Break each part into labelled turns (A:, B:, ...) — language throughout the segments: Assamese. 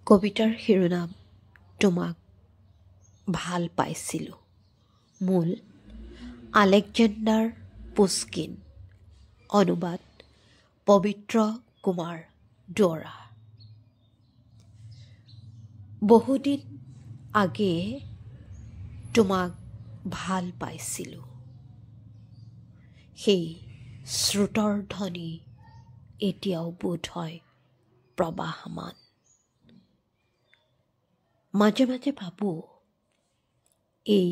A: কবিতাৰ শিৰোনাম তোমাক ভাল পাইছিলোঁ। মূল আলেকজেণ্ডাৰ পুস্কিন। অনুবাদ পবিত্ৰ কুমাৰ দুৱৰা। বহুদিন আগেয়ে তোমাক ভাল পাইছিলোঁ। সেই শ্ৰুতৰ ধ্বনি এতিয়াও বোধ হয় প্ৰবাহমান। মাজে মাজে ভাবোঁ এই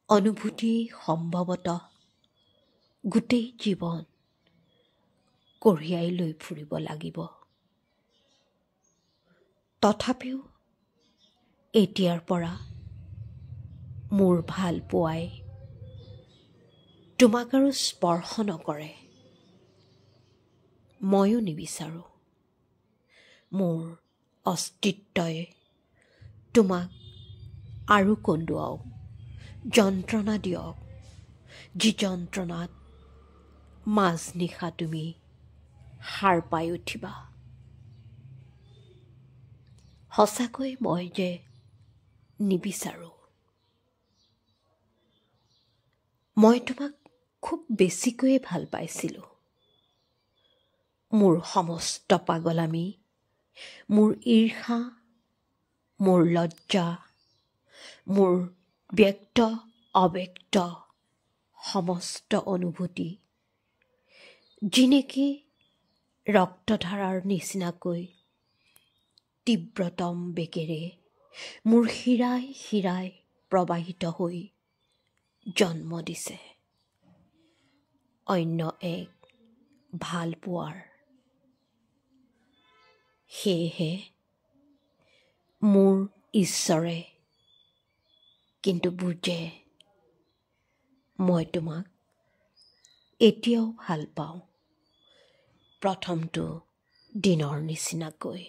A: অনুভূতি সম্ভৱতঃ গোটেই জীৱন কঢ়িয়াই লৈ ফুৰিব লাগিব। তথাপিও এতিয়াৰ পৰা মোৰ ভাল পোৱাই তোমাক আৰু স্পৰ্শ নকৰে। ময়ো নিবিচাৰোঁ মোৰ অস্তিত্বই তোমাক আৰু কন্দুৱাওক, যন্ত্ৰণা দিয়ক, যি যন্ত্ৰণাত মাজনিশা তুমি সাৰ পাই উঠিবা। সঁচাকৈ মই যে নিবিচাৰোঁ। মই তোমাক খুব বেছিকৈয়ে ভাল পাইছিলোঁ। মোৰ সমস্ত পাগলামি, মোৰ ঈৰ্ষা, মোৰ লজ্জা, মোৰ ব্যক্ত অব্যক্ত সমস্ত অনুভূতি, যি নেকি ৰক্তধাৰাৰ নিচিনাকৈ তীব্ৰতম বেগেৰে মোৰ শিৰাই শিৰাই প্ৰবাহিত হৈ জন্ম দিছে অন্য এক ভাল পোৱাৰ। সেয়েহে মোৰ ঈশ্বৰে কিন্তু বুজে মই তোমাক এতিয়াও ভাল পাওঁ প্ৰথমটো দিনৰ নিচিনাকৈ।